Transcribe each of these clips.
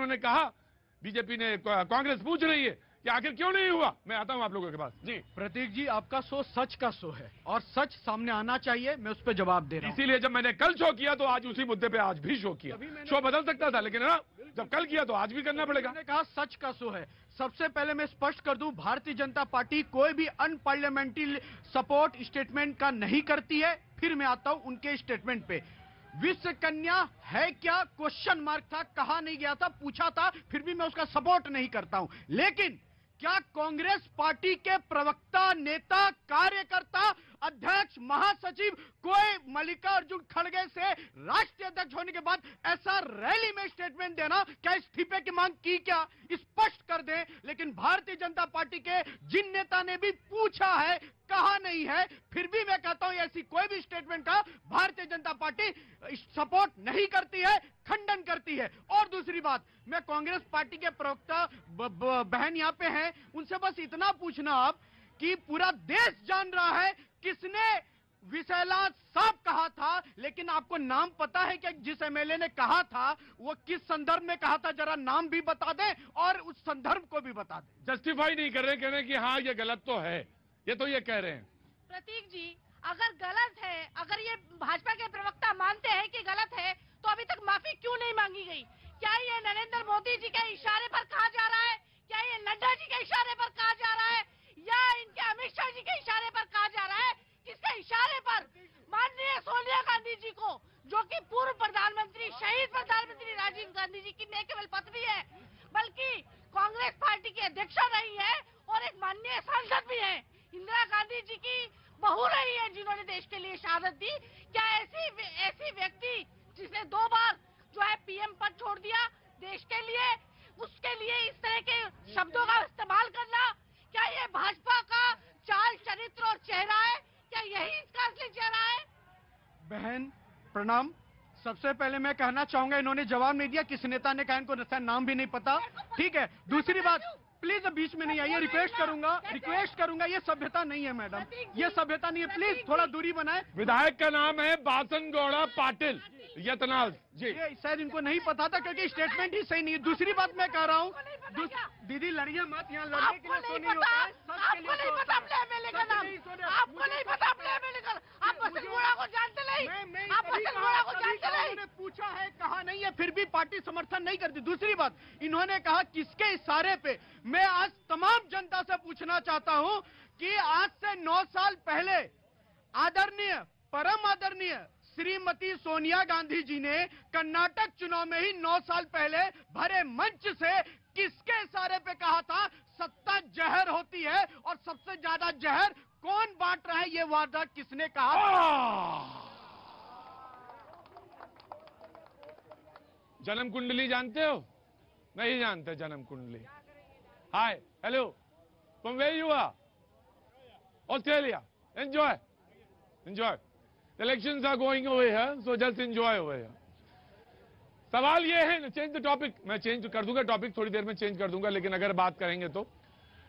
उन्होंने कहा बीजेपी ने, कांग्रेस पूछ रही है कि आखिर क्यों नहीं हुआ। मैं आता हूं आप लोगों के पास। जी प्रतीक जी, आपका शो सच का शो है और सच सामने आना चाहिए, मैं उस पर जवाब दे रहा हूं। इसीलिए जब मैंने कल शो किया तो आज उसी मुद्दे पे आज भी शो किया। शो बदल सकता था, लेकिन ना जब कल किया तो आज भी करना पड़ेगा। मैंने कहा सच का शो है। सबसे पहले मैं स्पष्ट कर दूं, भारतीय जनता पार्टी कोई भी अनपार्लियामेंट्री सपोर्ट स्टेटमेंट का नहीं करती है। फिर मैं आता हूं उनके स्टेटमेंट पे। विश्व कन्या है क्या, क्वेश्चन मार्क था, कहा नहीं गया था, पूछा था, फिर भी मैं उसका सपोर्ट नहीं करता हूं। लेकिन क्या कांग्रेस पार्टी के प्रवक्ता, नेता, कार्यकर्ता, अध्यक्ष, महासचिव कोई मल्लिकार्जुन खड़गे से राष्ट्रीय अध्यक्ष होने के बाद ऐसा रैली में स्टेटमेंट देना, क्या इस्तीफे की मांग की, क्या स्पष्ट कर दें। लेकिन भारतीय जनता पार्टी के जिन नेता ने भी पूछा है, कहा नहीं है, फिर भी मैं कहता हूं ऐसी कोई भी स्टेटमेंट का भारतीय जनता पार्टी सपोर्ट नहीं करती है, खंडन करती है। और दूसरी बात, मैं कांग्रेस पार्टी के प्रवक्ता बहन यहां पे हैं, उनसे बस इतना पूछना आप कि पूरा देश जान रहा है किसने विषैला सांप कहा था, लेकिन आपको नाम पता है कि जिस एमएलए ने कहा था वो किस संदर्भ में कहा था, जरा नाम भी बता दें और उस संदर्भ को भी बता दें। जस्टिफाई नहीं कर रहे, कह रहे हैं कि हाँ ये गलत तो है, ये तो ये कह रहे हैं। प्रतीक जी, अगर गलत है, अगर ये भाजपा के प्रवक्ता मानते हैं कि गलत है, तो अभी तक माफी क्यों नहीं मांगी गई? क्या ये नरेंद्र मोदी जी के इशारे पर कहा जा रहा है, क्या ये नड्डा जी के इशारे पर कहा जा रहा है, या इनके अमित शाह जी के इशारे पर कहा जा रहा है? किसके इशारे पर? माननीय सोनिया गांधी जी को, जो कि पूर्व प्रधानमंत्री, शहीद प्रधानमंत्री राजीव गांधी जी की न केवल पत्नी है, बल्कि कांग्रेस पार्टी की अध्यक्षा रही है और एक माननीय सांसद भी है। इंदिरा गांधी जी की बहू रही है, जिन्होंने देश के लिए शहादत दी। क्या ऐसी व्यक्ति जिसने 2 बार जो है पीएम पद छोड़ दिया देश के लिए, उसके लिए इस तरह के शब्दों का इस्तेमाल करना, क्या ये भाजपा का चाल, चरित्र और चेहरा है? क्या यही इसका असली चेहरा है? बहन प्रणाम। सबसे पहले मैं कहना चाहूंगा, इन्होंने जवाब नहीं दिया, किस नेता ने कहा, इनको नाम भी नहीं पता। ठीक है, दूसरी बात, प्लीज बीच में नहीं आइए, रिक्वेस्ट करूंगा, ये सभ्यता नहीं है मैडम, ये सभ्यता नहीं है, प्लीज थोड़ा दूरी बनाए। विधायक का नाम है बासनगौड़ा पाटिल यतनाल जी। ये शायद इनको नहीं पता था क्योंकि स्टेटमेंट ही सही नहीं है। दूसरी बात मैं कह रहा हूँ, दीदी लड़िए मत, यहाँ लड़ने के लिए तो नहीं होता है, आपको नहीं पता अपने एमएलए का नाम, आपको नहीं पता अपने एमएलए का, आप बसनगुड़ा को जानते नहीं, आप बसनगुड़ा को जानते नहीं। पूछा है, कहा नहीं है, फिर भी पार्टी समर्थन नहीं करती। दूसरी बात, इन्होंने कहा किसके इशारे पे। मैं आज तमाम जनता से पूछना चाहता हूं कि आज से 9 साल पहले आदरणीय, परम आदरणीय श्रीमती सोनिया गांधी जी ने कर्नाटक चुनाव में ही 9 साल पहले भरे मंच से किसके इशारे पे कहा था सत्ता जहर होती है और सबसे ज्यादा जहर कौन बांट रहा है, ये वादा किसने कहा? जन्म कुंडली जानते हो? नहीं जानते जन्म कुंडली। Hi, hello, from where you are? Australia. Enjoy, enjoy. Elections are going over here, so just enjoy over here. सवाल ये है, चेंज द टॉपिक, मैं चेंज कर दूंगा टॉपिक, थोड़ी देर में चेंज कर दूंगा, लेकिन अगर बात करेंगे तो।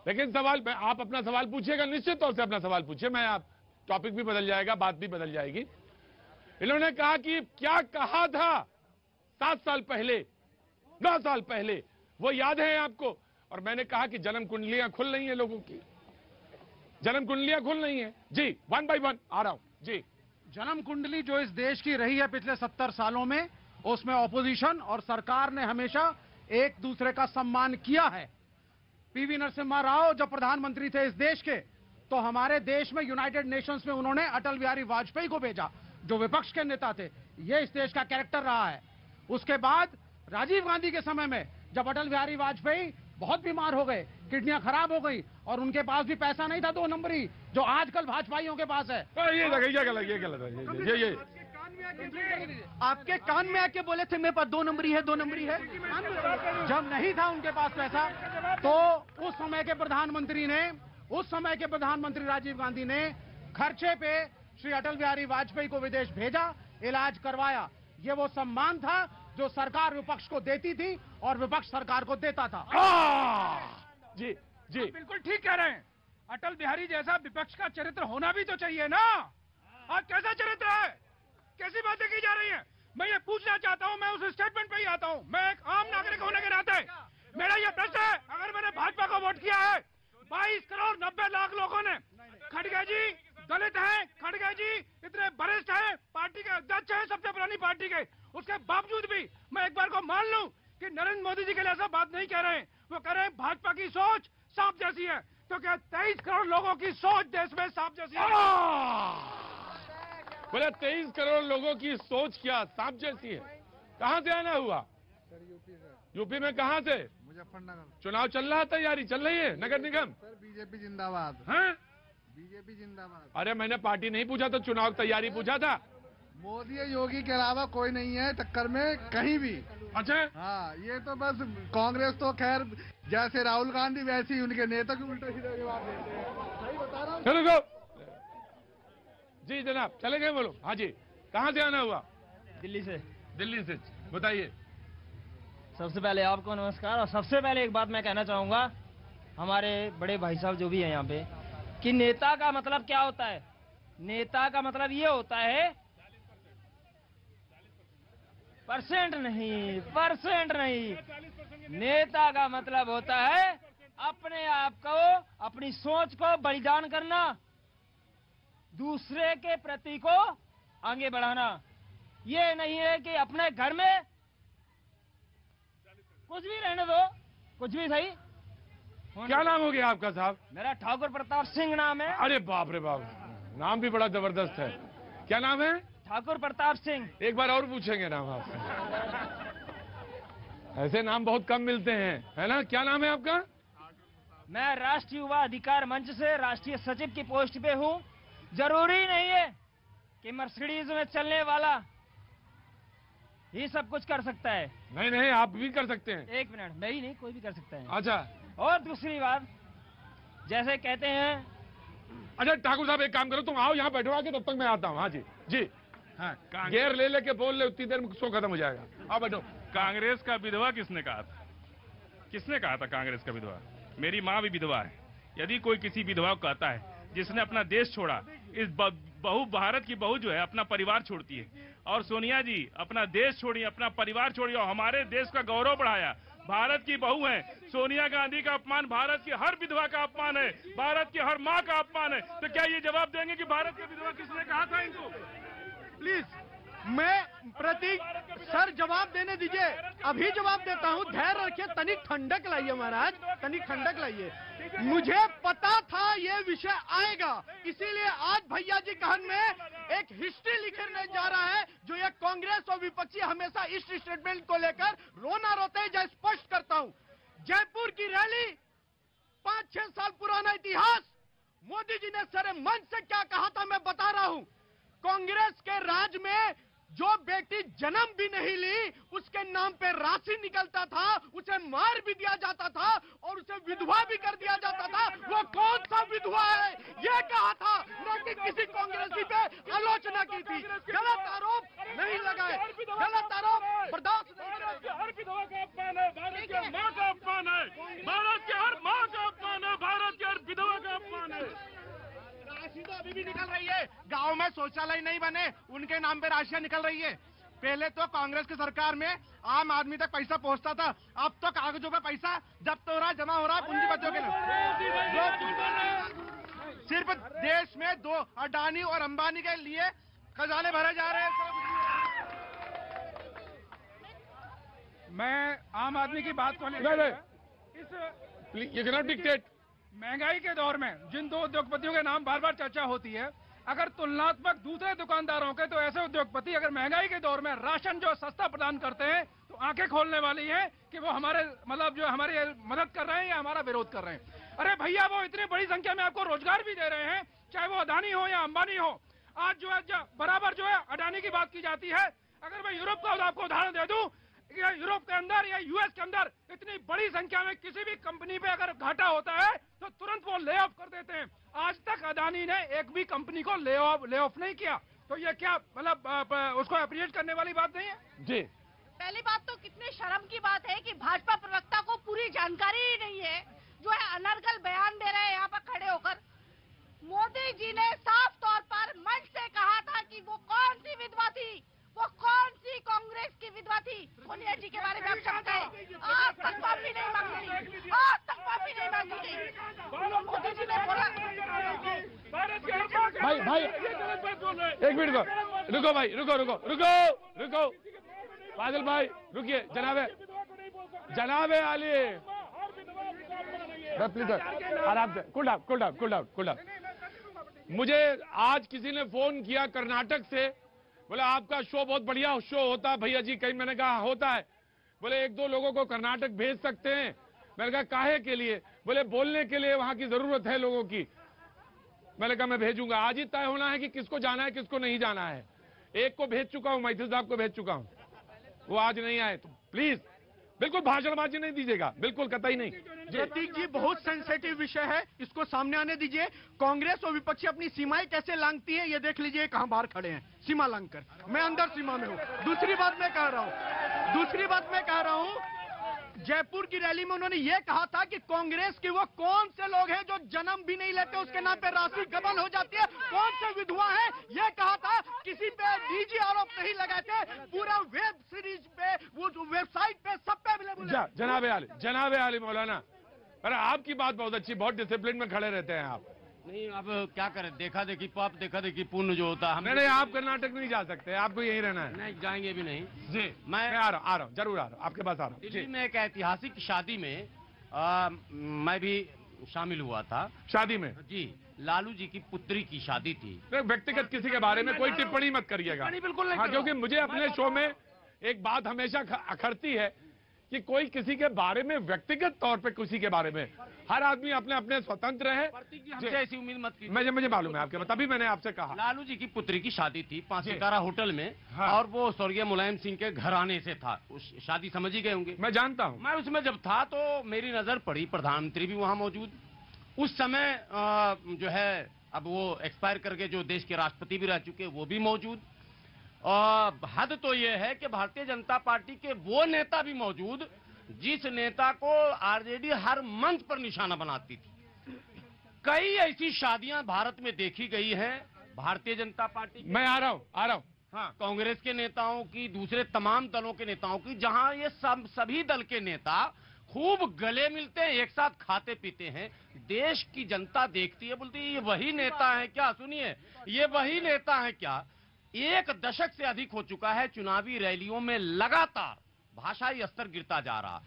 लेकिन सवाल, आप अपना सवाल पूछिएगा, निश्चित तौर से अपना सवाल पूछिए, मैं आप टॉपिक भी बदल जाएगा, बात भी बदल जाएगी। इन्होंने कहा कि क्या कहा था 7 साल पहले, 9 साल पहले, वो याद है आपको? और मैंने कहा कि जन्म कुंडलियां खुल रही हैं लोगों की, जन्म कुंडलियां खुल रही हैं जी, 1 by 1 आ रहा हूं जी। जन्म कुंडली जो इस देश की रही है पिछले 70 सालों में, उसमें ऑपोजिशन और सरकार ने हमेशा एक दूसरे का सम्मान किया है। पीवी नरसिम्हा राव जब प्रधानमंत्री थे इस देश के, तो हमारे देश में यूनाइटेड नेशंस में उन्होंने अटल बिहारी वाजपेयी को भेजा, जो विपक्ष के नेता थे। ये इस देश का कैरेक्टर रहा है। उसके बाद राजीव गांधी के समय में जब अटल बिहारी वाजपेयी बहुत बीमार हो गए, किडनियां खराब हो गई और उनके पास भी पैसा नहीं था 2 नंबरी, जो आजकल भाजपाइयों के पास है। ये गलत है, ये आपके कान में आके बोले थे मेरे पास 2 नंबरी है, 2 नंबरी है। जब नहीं था उनके पास पैसा, तो उस समय के प्रधानमंत्री राजीव गांधी ने खर्चे पे श्री अटल बिहारी वाजपेयी को विदेश भेजा, इलाज करवाया। ये वो सम्मान था जो सरकार विपक्ष को देती थी और विपक्ष सरकार को देता था। जी जी, बिल्कुल ठीक कह रहे हैं। अटल बिहारी जैसा विपक्ष का चरित्र होना भी तो चाहिए ना। आज कैसा चरित्र है, कैसी बातें की जा रही हैं? मैं ये पूछना चाहता हूं, मैं उस स्टेटमेंट पे ही आता हूं। मैं एक आम नागरिक होने के नाते कि नरेंद्र मोदी जी के लिए ऐसा बात नहीं कह रहे हैं, वो कह रहे हैं भाजपा की सोच सांप जैसी है। तो क्या 23 करोड़ लोगों की सोच देश में सांप जैसी है? बोले 23 करोड़ लोगों की सोच क्या सांप जैसी है? कहां से आना हुआ? यूपी में कहां से? मुजफ्फरनगर। चुनाव चल रहा, तैयारी चल रही है नगर निगम? सर बीजेपी जिंदाबाद। हैं? बीजेपी जिंदाबाद। अरे मैंने पार्टी नहीं पूछा था, चुनाव तैयारी पूछा था। मोदी या योगी के अलावा कोई नहीं है टक्कर में कहीं भी। अच्छा, हाँ, ये तो बस कांग्रेस तो खैर जैसे राहुल गांधी वैसे ही उनके नेता के उल्टे सीधे जवाब देते हैं। सही बता रहा हूँ। चलो गो जी जनाब, चले गए बोलो। हाँ जी, कहाँ से आना हुआ? दिल्ली से। दिल्ली से, बताइए। सबसे पहले आपको नमस्कार। और सबसे पहले एक बात मैं कहना चाहूंगा हमारे बड़े भाई साहब जो भी हैं यहाँ पे, कि नेता का मतलब क्या होता है? नेता का मतलब ये होता है परसेंट नहीं, नेता का मतलब होता है अपने आप को, अपनी सोच को बलिदान करना, दूसरे के प्रति को आगे बढ़ाना। ये नहीं है कि अपने घर में कुछ भी रहने दो, कुछ भी सही। क्या नाम हो गया आपका साहब? मेरा ठाकुर प्रताप सिंह नाम है। अरे बाप रे बाप, नाम भी बड़ा जबरदस्त है। क्या नाम है? ठाकुर प्रताप सिंह। एक बार और पूछेंगे नाम आपसे। ऐसे नाम बहुत कम मिलते हैं, है ना? क्या नाम है आपका? मैं राष्ट्रीय युवा अधिकार मंच से राष्ट्रीय सचिव की पोस्ट पे हूँ। जरूरी नहीं है कि मर्सिडीज में चलने वाला ही सब कुछ कर सकता है। नहीं नहीं, आप भी कर सकते हैं। एक मिनट, मैं ही नहीं, कोई भी कर सकता है। अच्छा, और दूसरी बात, जैसे कहते हैं, अच्छा ठाकुर साहब एक काम करो, तुम आओ यहाँ बैठो आके, तब तक मैं आता हूँ। हाँ जी जी, हाँ गेयर ले लेके बोल ले, उतनी देर में शो खत्म हो जाएगा। आओ बैठो। कांग्रेस का विधवा किसने कहा था? किसने कहा था कांग्रेस का विधवा? मेरी माँ भी विधवा है। यदि कोई किसी विधवा को कहता है जिसने अपना देश छोड़ा, इस बहू, भारत की बहू जो है अपना परिवार छोड़ती है, और सोनिया जी अपना देश छोड़ी, अपना परिवार छोड़ी और हमारे देश का गौरव बढ़ाया। भारत की बहू है। सोनिया गांधी का अपमान भारत की हर विधवा का अपमान है, भारत की हर माँ का अपमान है। तो क्या ये जवाब देंगे कि भारत की विधवा किसने कहा था इनको? प्लीज, मैं प्रतीक सर जवाब देने दीजिए, अभी जवाब देता हूँ। धैर्य रखिए, तनिक ठंडक लाइए महाराज, तनिक ठंडक लाइए। मुझे पता था ये विषय आएगा, इसीलिए आज भैया जी कहन में एक हिस्ट्री लिखने जा रहा है, जो ये कांग्रेस और विपक्षी हमेशा इस स्टेटमेंट को लेकर रोना रोते हैं। स्पष्ट करता हूँ, जयपुर की रैली, 5-6 साल पुराना इतिहास, मोदी जी ने सरे मंच से क्या कहा था मैं बता रहा हूँ। कांग्रेस के राज में जो बेटी जन्म भी नहीं ली, उसके नाम पे राशि निकलता था, उसे मार भी दिया जाता था और उसे विधवा भी कर दिया जाता था। वो कौन सा विधवा है ये कहा था, न कि किसी कांग्रेसी पे आलोचना की थी। गलत आरोप नहीं लगाए, गलत आरोप बर्दाश्त नहीं करेंगे। हर विधवा का अपमान है, भारत की हर माँ का अपमान है, भारत की हर माँ का अपमान है, भारत की हर विधवा का अपमान है। राशि तो अभी भी निकल रही है, गांव में शौचालय नहीं बने, उनके नाम पे राशियां निकल रही है। पहले तो कांग्रेस की सरकार में आम आदमी तक पैसा पहुंचता था, अब तो कागजों पे पैसा जब्त हो रहा, जमा हो रहा है पूंजीपतियों के लिए। सिर्फ देश में 2 अडानी और अंबानी के लिए खजाने भरे जा रहे हैं। मैं आम आदमी की बात को नहीं, लेकर इस यू कैन नॉट डिक्टेट। महंगाई के दौर में जिन 2 उद्योगपतियों के नाम बार बार चर्चा होती है, अगर तुलनात्मक दूसरे दुकानदारों के, तो ऐसे उद्योगपति अगर महंगाई के दौर में राशन जो सस्ता प्रदान करते हैं, तो आंखें खोलने वाली है कि वो हमारे मतलब जो हमारी मदद कर रहे हैं या हमारा विरोध कर रहे हैं। अरे भैया, वो इतनी बड़ी संख्या में आपको रोजगार भी दे रहे हैं, चाहे वो अदानी हो या अंबानी हो। आज जो है बराबर जो है अडानी की बात की जाती है। अगर मैं यूरोप का आपको उदाहरण दे दूं, यूरोप के अंदर या यूएस के अंदर इतनी बड़ी संख्या में किसी भी कंपनी पे अगर घाटा होता है तो तुरंत वो ले ऑफ कर देते हैं। आज तक अदानी ने एक भी कंपनी को ले ऑफ नहीं किया। तो ये क्या मतलब उसको अप्रिशिएट करने वाली बात नहीं है? जी, पहली बात तो कितने शर्म की बात है कि भाजपा प्रवक्ता को पूरी जानकारी ही नहीं है, जो है अनर्गल बयान दे रहे हैं यहाँ पर खड़े होकर। मोदी जी ने साफ तौर पर मंच से कहा था कि वो कौन सी विधवा थी, वो कौन सी कांग्रेस की विधवा थी। सोनिया जी के बारे में आप समझते हैं, आज तक माफी नहीं मांगी गई, आज तक माफी नहीं मांगी गई। मोदी जी ने बोला, भाई एक मिनट रुको भाई, रुको बादल भाई रुकिए जनाब। जनाब आली, प्लीज आराम से, cool down, cool down, cool down, cool down. मुझे आज किसी ने फोन किया कर्नाटक से, बोले आपका शो बहुत बढ़िया शो होता है भैया जी, कहीं मैंने कहा होता है, बोले एक दो लोगों को कर्नाटक भेज सकते हैं। मैंने कहा काहे के लिए? बोले बोलने के लिए वहां की जरूरत है लोगों की। मैंने कहा मैं भेजूंगा, आज ही तय होना है कि किसको जाना है किसको नहीं जाना है। एक को भेज चुका हूं, मैथिल साहब को भेज चुका हूं, वो आज नहीं आए, तो प्लीज बिल्कुल भाषणबाजी नहीं दीजिएगा, बिल्कुल कतई नहीं। प्रतीक जी, बहुत सेंसिटिव विषय है, इसको सामने आने दीजिए। कांग्रेस और विपक्षी अपनी सीमाएं कैसे लांघती है ये देख लीजिए, कहां बाहर खड़े हैं सीमा लांघकर। मैं अंदर सीमा में हूं। दूसरी बात मैं कह रहा हूं, जयपुर की रैली में उन्होंने ये कहा था कि कांग्रेस के वो कौन से लोग हैं जो जन्म भी नहीं लेते, उसके नाम पे राशि गबन हो जाती है, कौन से विधवा हैं, ये कहा था। किसी पे निजी आरोप नहीं लगाए थे, पूरा वेब सीरीज पे, वो वेबसाइट पे, सब पे अवेलेबल। जनाब आली मौलाना, अरे आपकी बात बहुत अच्छी, बहुत डिसिप्लिन में खड़े रहते हैं आप। नहीं, अब क्या करें, देखा देखी पाप, देखा देखी पुण्य जो होता है। नहीं, आप कर्नाटक नहीं जा सकते, आपको यहीं रहना है। नहीं जाएंगे भी नहीं जी। मैं आ रहा हूँ, जरूर आ रहा हूँ, आपके पास आ रहा हूँ। दिल्ली में एक ऐतिहासिक शादी में मैं भी शामिल हुआ था। शादी में? जी, लालू जी की पुत्री की शादी थी। व्यक्तिगत किसी के बारे में कोई टिप्पणी मत करिएगा। बिल्कुल नहीं, क्योंकि मुझे अपने शो में एक बात हमेशा अखरती है कि कोई किसी के बारे में व्यक्तिगत तौर पे किसी के बारे में, हर आदमी अपने अपने स्वतंत्र है। हमसे ऐसी उम्मीद मत कीजिए। मुझे मालूम है आपके, तभी मैंने आपसे कहा। लालू जी की पुत्री की शादी थी 5 सितारा होटल में। हाँ। और वो स्वर्गीय मुलायम सिंह के घराने से था। उस शादी समझ ही गए होंगे। मैं जानता हूँ। मैं उसमें जब था तो मेरी नजर पड़ी, प्रधानमंत्री भी वहां मौजूद। उस समय जो है, अब वो एक्सपायर करके जो देश के राष्ट्रपति भी रह चुके, वो भी मौजूद। और हद तो ये है कि भारतीय जनता पार्टी के वो नेता भी मौजूद जिस नेता को आरजेडी हर मंच पर निशाना बनाती थी। कई ऐसी शादियां भारत में देखी गई हैं भारतीय जनता पार्टी। मैं आ रहा हूं। हाँ, कांग्रेस के नेताओं की, दूसरे तमाम दलों के नेताओं की, जहां ये सभी दल के नेता खूब गले मिलते हैं, एक साथ खाते पीते हैं। देश की जनता देखती है, बोलती है ये वही नेता है क्या? सुनिए, ये वही नेता है क्या? 1 दशक से अधिक हो चुका है चुनावी रैलियों में लगातार भाषाई स्तर गिरता जा रहा।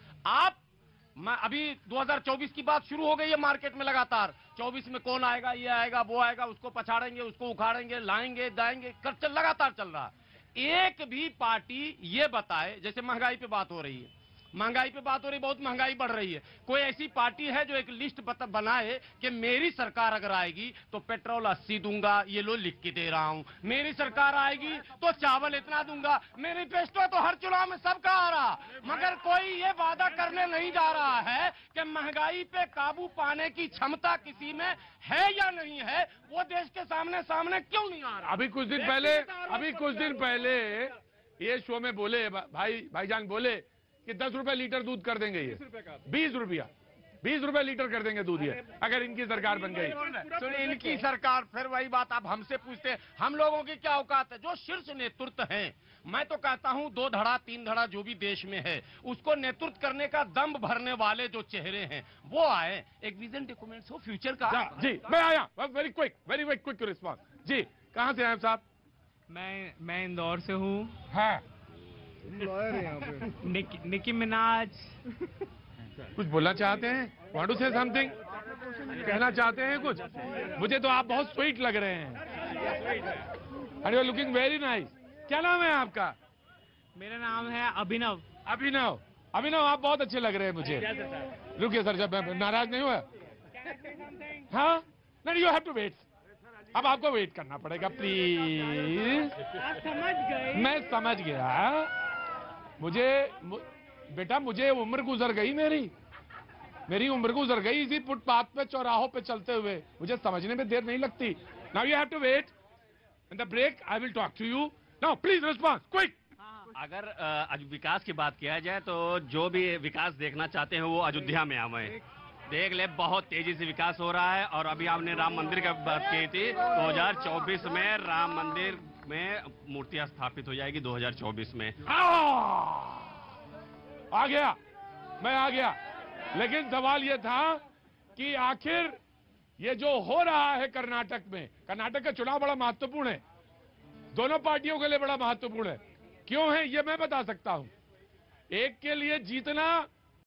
अभी 2024 की बात शुरू हो गई है मार्केट में लगातार। 24 में कौन आएगा, ये आएगा, वो आएगा, उसको पछाड़ेंगे, उसको उखाड़ेंगे, लाएंगे, दाएंगे, लगातार चल रहा। एक भी पार्टी ये बताए, जैसे महंगाई पे बात हो रही है, बहुत महंगाई बढ़ रही है, कोई ऐसी पार्टी है जो एक लिस्ट बनाए कि मेरी सरकार अगर आएगी तो पेट्रोल 80 दूंगा, ये लो लिख के दे रहा हूं, मेरी सरकार आएगी तो चावल इतना दूंगा। मैनिफेस्टो तो हर चुनाव में सबका आ रहा, मगर कोई ये वादा करने नहीं जा रहा है कि महंगाई पे काबू पाने की क्षमता किसी में है या नहीं है। वो देश के सामने क्यों नहीं आ रहा? अभी कुछ दिन पहले ये शो में बोले भाईजान बोले कि 10 रुपए लीटर दूध कर देंगे, ये 20 रुपए लीटर कर देंगे दूध, ये अगर इनकी सरकार बन गई। सुनिए, इनकी सरकार, फिर वही बात आप हमसे पूछते हैं, हम लोगों की क्या औकात है? जो शीर्ष नेतृत्व है, मैं तो कहता हूं 2 धड़ा 3 धड़ा जो भी देश में है, उसको नेतृत्व करने का दम भरने वाले जो चेहरे हैं वो आए, एक विजन डॉक्यूमेंट्स हो फ्यूचर का। जी, मैं आया, वेरी क्विक रिस्पॉन्स। जी, कहां से आए साहब? मैं इंदौर से हूँ। हाँ, निकी मिनाज। कुछ बोलना चाहते हैं? Want to say something? कहना चाहते हैं कुछ? मुझे तो आप बहुत स्वीट लग रहे हैं। And you are looking very nice. क्या नाम है आपका? मेरा नाम है अभिनव। अभिनव, आप बहुत अच्छे लग रहे हैं मुझे। रुकिए सर, जब मैं नाराज नहीं हुआ। हाँ, नहीं, यू हैव टू वेट। अब आपको वेट करना पड़ेगा प्लीज। आप समझ गए? मैं समझ गया। बेटा मुझे उम्र गुजर गई, मेरी उम्र गुजर गई इसी फुटपाथ पे, चौराहों पे चलते हुए। मुझे समझने में देर नहीं लगती। Now you have to wait. In the break I will talk to you. Now please response quick. अगर आज विकास की बात किया जाए तो जो भी विकास देखना चाहते हैं वो अयोध्या में आए देख ले, बहुत तेजी से विकास हो रहा है। और अभी आपने राम मंदिर की बात की थी, 2024 में राम मंदिर में मूर्तियां स्थापित हो जाएगी 2024 में। मैं आ गया। लेकिन सवाल यह था कि आखिर ये जो हो रहा है कर्नाटक में, कर्नाटक का चुनाव बड़ा महत्वपूर्ण है, दोनों पार्टियों के लिए बड़ा महत्वपूर्ण है। क्यों है ये मैं बता सकता हूं। एक के लिए जीतना